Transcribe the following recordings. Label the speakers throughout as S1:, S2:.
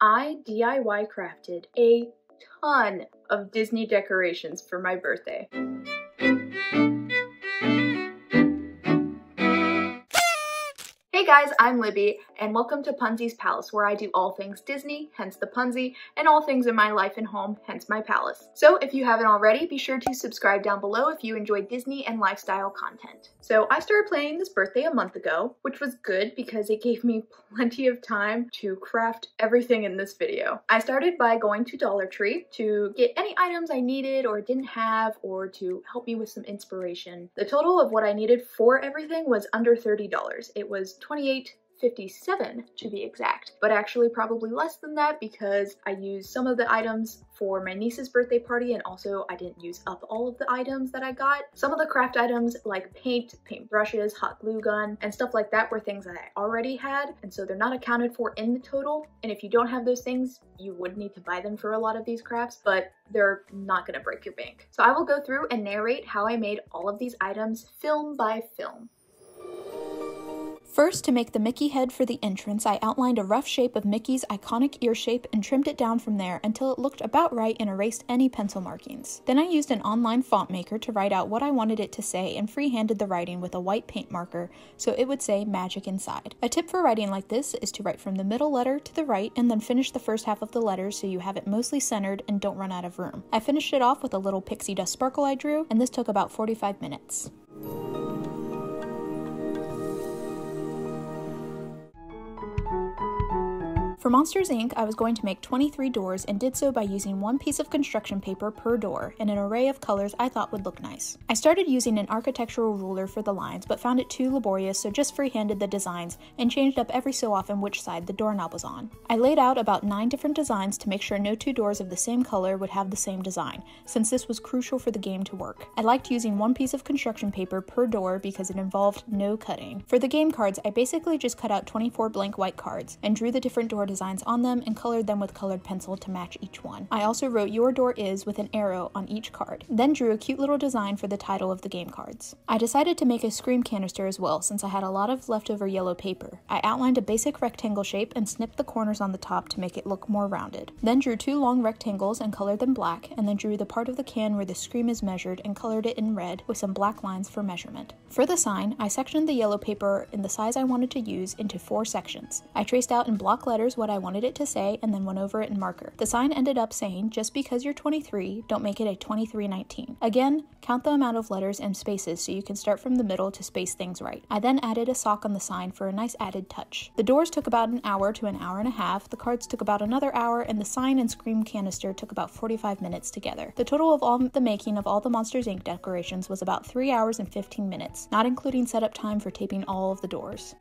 S1: I DIY crafted a ton of Disney decorations for my birthday. Hey guys, I'm Libby, and welcome to Punsy's Palace, where I do all things Disney, hence the Punsy, and all things in my life and home, hence my palace. So if you haven't already, be sure to subscribe down below if you enjoy Disney and lifestyle content. So I started planning this birthday a month ago, which was good because it gave me plenty of time to craft everything in this video. I started by going to Dollar Tree to get any items I needed or didn't have, or to help me with some inspiration. The total of what I needed for everything was under $30. It was $28.57 to be exact, but actually probably less than that because I used some of the items for my niece's birthday party, and also I didn't use up all of the items that I got. Some of the craft items like paint brushes, hot glue gun, and stuff like that were things that I already had, and so they're not accounted for in the total. And if you don't have those things, you would need to buy them for a lot of these crafts, but they're not gonna break your bank. So I will go through and narrate how I made all of these items film by film.
S2: First, to make the Mickey head for the entrance, I outlined a rough shape of Mickey's iconic ear shape and trimmed it down from there until it looked about right and erased any pencil markings. Then I used an online font maker to write out what I wanted it to say and freehanded the writing with a white paint marker so it would say magic inside. A tip for writing like this is to write from the middle letter to the right and then finish the first half of the letters so you have it mostly centered and don't run out of room. I finished it off with a little pixie dust sparkle I drew, and this took about 45 minutes. For Monsters, Inc., I was going to make 23 doors and did so by using one piece of construction paper per door and an array of colors I thought would look nice. I started using an architectural ruler for the lines but found it too laborious, so just freehanded the designs and changed up every so often which side the doorknob was on. I laid out about 9 different designs to make sure no two doors of the same color would have the same design, since this was crucial for the game to work. I liked using one piece of construction paper per door because it involved no cutting. For the game cards, I basically just cut out 24 blank white cards and drew the different door designs on them and colored them with colored pencil to match each one. I also wrote "Your Door Is" with an arrow on each card, then drew a cute little design for the title of the game cards. I decided to make a scream canister as well since I had a lot of leftover yellow paper. I outlined a basic rectangle shape and snipped the corners on the top to make it look more rounded. Then drew 2 long rectangles and colored them black, and then drew the part of the can where the scream is measured and colored it in red with some black lines for measurement. For the sign, I sectioned the yellow paper in the size I wanted to use into 4 sections. I traced out in block letters what I wanted it to say and then went over it in marker. The sign ended up saying, "Just because you're 23, don't make it a 2319. Again, count the amount of letters and spaces so you can start from the middle to space things right. I then added a sock on the sign for a nice added touch. The doors took about an hour to an hour and a half, the cards took about another hour, and the sign and scream canister took about 45 minutes together. The total of all the making of all the Monsters, Inc. decorations was about 3 hours and 15 minutes, not including setup time for taping all of the doors.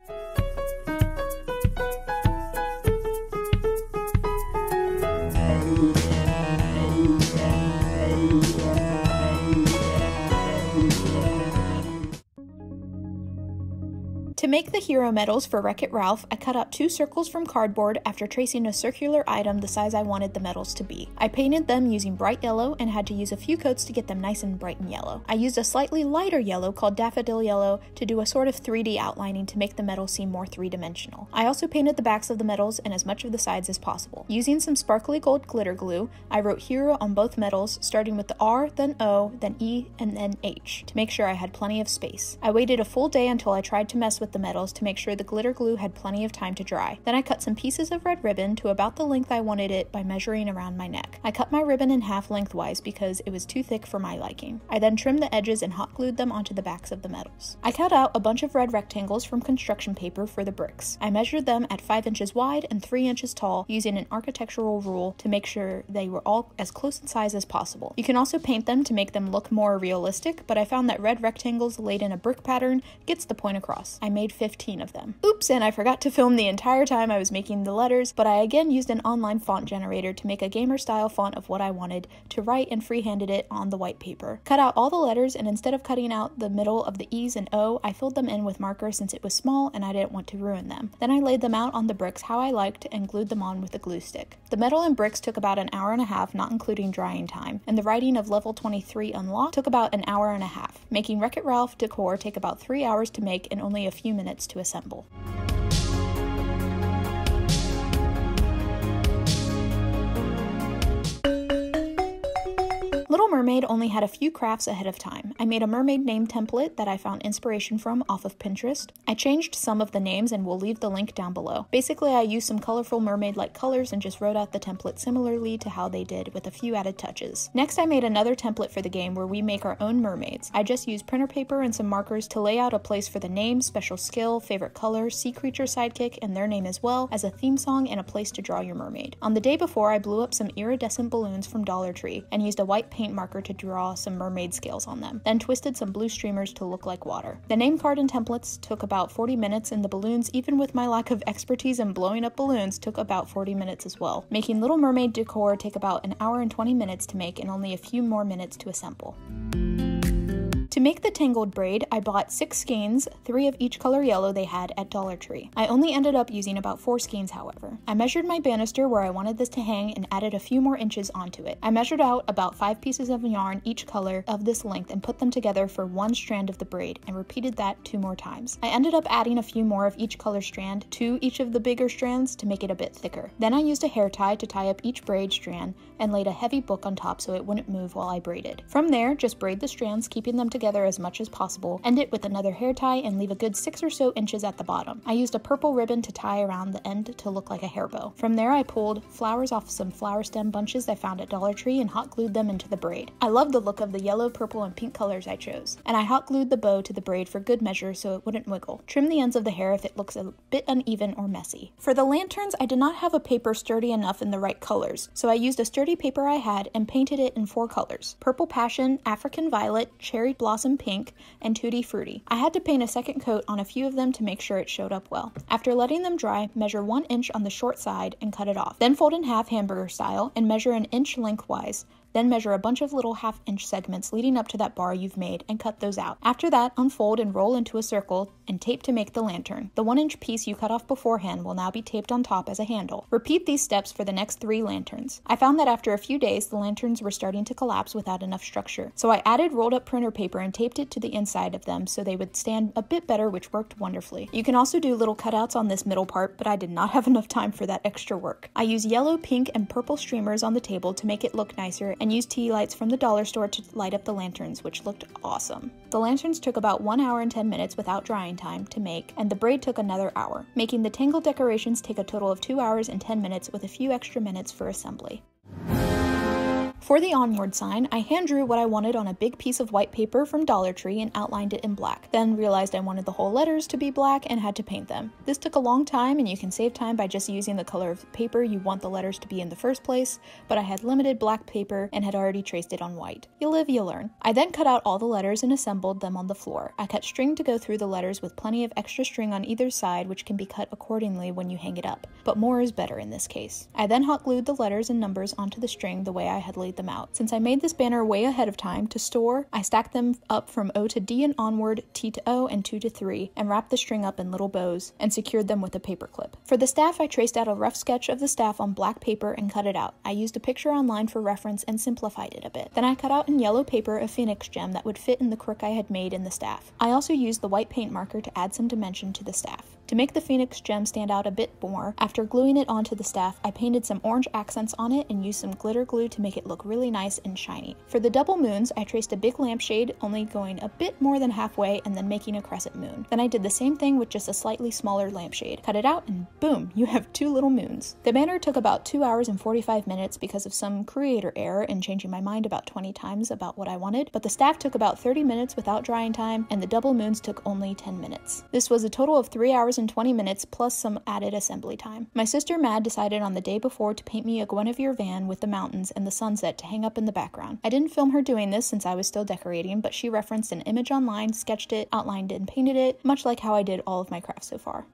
S2: To make the hero medals for WreckIt Ralph, I cut out 2 circles from cardboard after tracing a circular item the size I wanted the medals to be. I painted them using bright yellow and had to use a few coats to get them nice and bright and yellow. I used a slightly lighter yellow called daffodil yellow to do a sort of 3D outlining to make the medals seem more 3-dimensional. I also painted the backs of the medals and as much of the sides as possible. Using some sparkly gold glitter glue, I wrote hero on both medals, starting with the R, then O, then E, and then H, to make sure I had plenty of space. I waited a full day until I tried to mess with the medals to make sure the glitter glue had plenty of time to dry. Then I cut some pieces of red ribbon to about the length I wanted it by measuring around my neck. I cut my ribbon in half lengthwise because it was too thick for my liking. I then trimmed the edges and hot glued them onto the backs of the medals. I cut out a bunch of red rectangles from construction paper for the bricks. I measured them at 5 inches wide and 3 inches tall using an architectural rule to make sure they were all as close in size as possible. You can also paint them to make them look more realistic, but I found that red rectangles laid in a brick pattern gets the point across. I made 15 of them. Oops, and I forgot to film the entire time I was making the letters, but I again used an online font generator to make a gamer style font of what I wanted to write and freehanded it on the white paper. Cut out all the letters, and instead of cutting out the middle of the E's and O, I filled them in with marker since it was small and I didn't want to ruin them. Then I laid them out on the bricks how I liked and glued them on with a glue stick. The metal and bricks took about an hour and a half, not including drying time, and the writing of level 23 unlocked took about an hour and a half, making WreckIt Ralph decor take about 3 hours to make and only a few minutes to assemble. Little Mermaid only had a few crafts ahead of time. I made a mermaid name template that I found inspiration from off of Pinterest. I changed some of the names and will leave the link down below. Basically, I used some colorful mermaid-like colors and just wrote out the template similarly to how they did with a few added touches. Next, I made another template for the game where we make our own mermaids. I just used printer paper and some markers to lay out a place for the name, special skill, favorite color, sea creature sidekick, and their name as well as a theme song and a place to draw your mermaid. On the day before, I blew up some iridescent balloons from Dollar Tree and used a white paint marker to draw some mermaid scales on them, then twisted some blue streamers to look like water. The name card and templates took about 40 minutes, and the balloons, even with my lack of expertise in blowing up balloons, took about 40 minutes as well, making Little Mermaid decor take about an hour and 20 minutes to make and only a few more minutes to assemble. To make the tangled braid, I bought 6 skeins, 3 of each color yellow they had at Dollar Tree. I only ended up using about 4 skeins, however. I measured my banister where I wanted this to hang and added a few more inches onto it. I measured out about 5 pieces of yarn each color of this length and put them together for 1 strand of the braid and repeated that 2 more times. I ended up adding a few more of each color strand to each of the bigger strands to make it a bit thicker. Then I used a hair tie to tie up each braid strand and laid a heavy book on top so it wouldn't move while I braided. From there, just braid the strands, keeping them together as much as possible, end it with another hair tie, and leave a good 6 or so inches at the bottom. I used a purple ribbon to tie around the end to look like a hair bow. From there, I pulled flowers off some flower stem bunches I found at Dollar Tree and hot glued them into the braid. I loved the look of the yellow, purple, and pink colors I chose, and I hot glued the bow to the braid for good measure so it wouldn't wiggle. Trim the ends of the hair if it looks a bit uneven or messy. For the lanterns, I did not have a paper sturdy enough in the right colors, so I used a sturdy paper I had and painted it in 4 colors: Purple Passion, African Violet, Cherry Blossom Pink, and Tutti Frutti. I had to paint a second coat on a few of them to make sure it showed up well. After letting them dry, measure 1 inch on the short side and cut it off. Then fold in half hamburger style and measure an inch lengthwise. Then measure a bunch of little half-inch segments leading up to that bar you've made and cut those out. After that, unfold and roll into a circle and tape to make the lantern. The 1-inch piece you cut off beforehand will now be taped on top as a handle. Repeat these steps for the next 3 lanterns. I found that after a few days, the lanterns were starting to collapse without enough structure, so I added rolled up printer paper and taped it to the inside of them so they would stand a bit better, which worked wonderfully. You can also do little cutouts on this middle part, but I did not have enough time for that extra work. I used yellow, pink, and purple streamers on the table to make it look nicer and used tea lights from the dollar store to light up the lanterns, which looked awesome. The lanterns took about 1 hour and 10 minutes without drying time to make, and the braid took another hour, making the tangled decorations take a total of 2 hours and 10 minutes with a few extra minutes for assembly. For the Onward sign, I hand drew what I wanted on a big piece of white paper from Dollar Tree and outlined it in black, then realized I wanted the whole letters to be black and had to paint them. This took a long time, and you can save time by just using the color of the paper you want the letters to be in the first place, but I had limited black paper and had already traced it on white. You live, you learn. I then cut out all the letters and assembled them on the floor. I cut string to go through the letters with plenty of extra string on either side, which can be cut accordingly when you hang it up, but more is better in this case. I then hot glued the letters and numbers onto the string the way I had laid them out. Since I made this banner way ahead of time to store, I stacked them up from O to D and onward, T to O, and 2 to 3, and wrapped the string up in little bows and secured them with a paper clip. For the staff, I traced out a rough sketch of the staff on black paper and cut it out. I used a picture online for reference and simplified it a bit. Then I cut out in yellow paper a phoenix gem that would fit in the crook I had made in the staff. I also used the white paint marker to add some dimension to the staff. To make the phoenix gem stand out a bit more, after gluing it onto the staff, I painted some orange accents on it and used some glitter glue to make it look really nice and shiny. For the double moons, I traced a big lampshade, only going a bit more than halfway and then making a crescent moon. Then I did the same thing with just a slightly smaller lampshade. Cut it out and boom, you have 2 little moons. The banner took about 2 hours and 45 minutes because of some creator error and changing my mind about 20 times about what I wanted, but the staff took about 30 minutes without drying time and the double moons took only 10 minutes. This was a total of 3 hours and 20 minutes plus some added assembly time. My sister Mad decided on the day before to paint me a Guinevere van with the mountains and the sunset to hang up in the background. I didn't film her doing this since I was still decorating, but she referenced an image online, sketched it, outlined it, and painted it, much like how I did all of my crafts so far.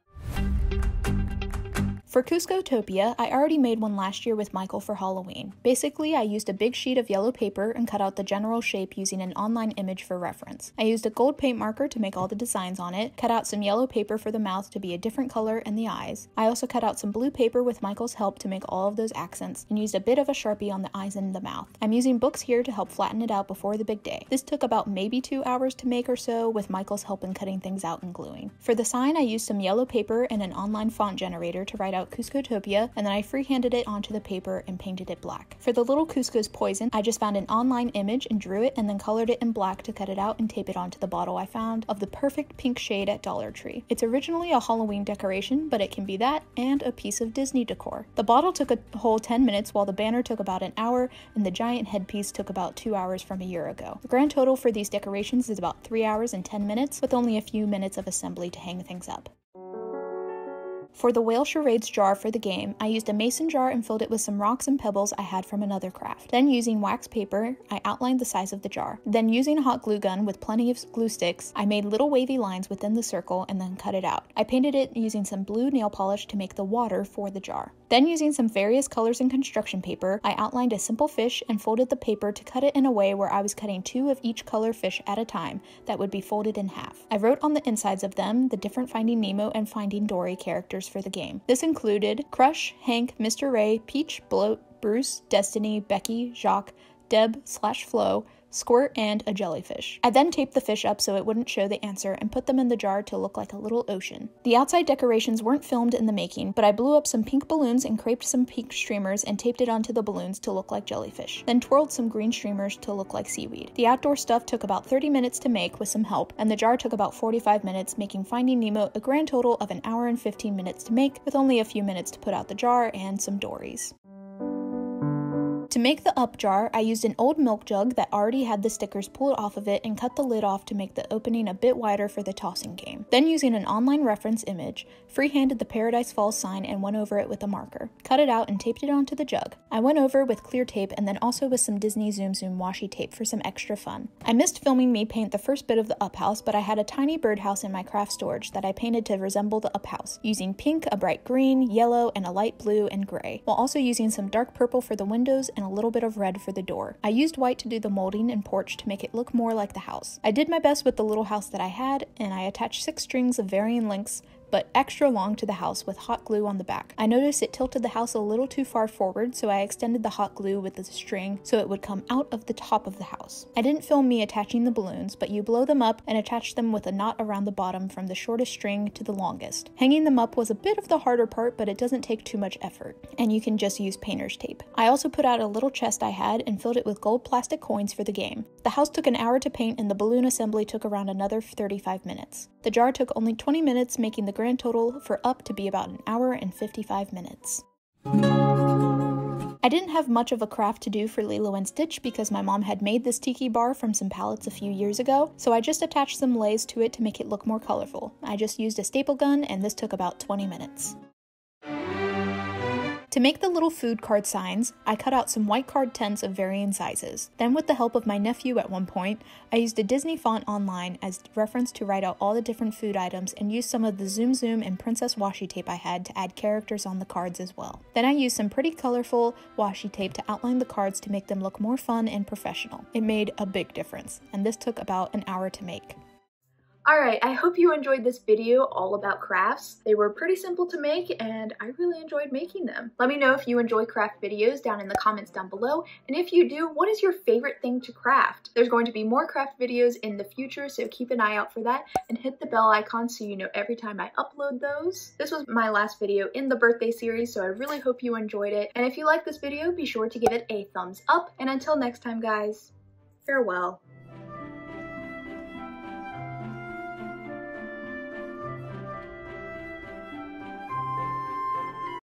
S2: For Cooscoutopia, I already made one last year with Michael for Halloween. Basically, I used a big sheet of yellow paper and cut out the general shape using an online image for reference. I used a gold paint marker to make all the designs on it, cut out some yellow paper for the mouth to be a different color and the eyes. I also cut out some blue paper with Michael's help to make all of those accents, and used a bit of a Sharpie on the eyes and the mouth. I'm using books here to help flatten it out before the big day. This took about maybe 2 hours to make or so, with Michael's help in cutting things out and gluing. For the sign, I used some yellow paper and an online font generator to write out out Cooscoutopia, and then I freehanded it onto the paper and painted it black. For the little Cusco's poison, I just found an online image and drew it and then colored it in black to cut it out and tape it onto the bottle I found of the perfect pink shade at Dollar Tree. It's originally a Halloween decoration, but it can be that and a piece of Disney decor. The bottle took a whole 10 minutes while the banner took about an hour and the giant headpiece took about 2 hours from a year ago. The grand total for these decorations is about 3 hours and 10 minutes with only a few minutes of assembly to hang things up. For the whale charades jar for the game, I used a mason jar and filled it with some rocks and pebbles I had from another craft. Then using wax paper, I outlined the size of the jar. Then using a hot glue gun with plenty of glue sticks, I made little wavy lines within the circle and then cut it out. I painted it using some blue nail polish to make the water for the jar. Then using some various colors and construction paper, I outlined a simple fish and folded the paper to cut it in a way where I was cutting 2 of each color fish at a time that would be folded in half. I wrote on the insides of them the different Finding Nemo and Finding Dory characters for the game. This included Crush, Hank, Mr. Ray, Peach, Bloat, Bruce, Destiny, Becky, Jacques, Deb/Flo, Squirt, and a jellyfish. I then taped the fish up so it wouldn't show the answer and put them in the jar to look like a little ocean. The outside decorations weren't filmed in the making, but I blew up some pink balloons and creped some pink streamers and taped it onto the balloons to look like jellyfish, then twirled some green streamers to look like seaweed. The outdoor stuff took about 30 minutes to make with some help, and the jar took about 45 minutes, making Finding Nemo a grand total of 1 hour and 15 minutes to make, with only a few minutes to put out the jar and some dories. To make the up jar, I used an old milk jug that already had the stickers pulled off of it and cut the lid off to make the opening a bit wider for the tossing game. Then using an online reference image, freehanded the Paradise Falls sign and went over it with a marker. Cut it out and taped it onto the jug. I went over with clear tape and then also with some Disney Zoom Zoom washi tape for some extra fun. I missed filming me paint the first bit of the up house, but I had a tiny birdhouse in my craft storage that I painted to resemble the up house, using pink, a bright green, yellow, and a light blue and gray, while also using some dark purple for the windows and a little bit of red for the door. I used white to do the molding and porch to make it look more like the house. I did my best with the little house that I had, and I attached 6 strings of varying lengths but extra long to the house with hot glue on the back. I noticed it tilted the house a little too far forward, so I extended the hot glue with the string so it would come out of the top of the house. I didn't film me attaching the balloons, but you blow them up and attach them with a knot around the bottom from the shortest string to the longest. Hanging them up was a bit of the harder part, but it doesn't take too much effort, and you can just use painter's tape. I also put out a little chest I had and filled it with gold plastic coins for the game. The house took an hour to paint and the balloon assembly took around another 35 minutes. The jar took only 20 minutes, making the grand total for up to be about 1 hour and 55 minutes. I didn't have much of a craft to do for Lilo and Stitch because my mom had made this Tiki Bar from some pallets a few years ago, so I just attached some lays to it to make it look more colorful. I just used a staple gun and this took about 20 minutes. To make the little food card signs, I cut out some white card tents of varying sizes. Then with the help of my nephew at one point, I used a Disney font online as reference to write out all the different food items and used some of the Zoom Zoom and Princess washi tape I had to add characters on the cards as well. Then I used some pretty colorful washi tape to outline the cards to make them look more fun and professional. It made a big difference, and this took about 1 hour to make.
S1: Alright, I hope you enjoyed this video all about crafts. They were pretty simple to make and I really enjoyed making them. Let me know if you enjoy craft videos down in the comments down below, and if you do, what is your favorite thing to craft? There's going to be more craft videos in the future, so keep an eye out for that and hit the bell icon so you know every time I upload those. This was my last video in the birthday series, so I really hope you enjoyed it. And if you like this video, be sure to give it a thumbs up, and until next time guys, farewell.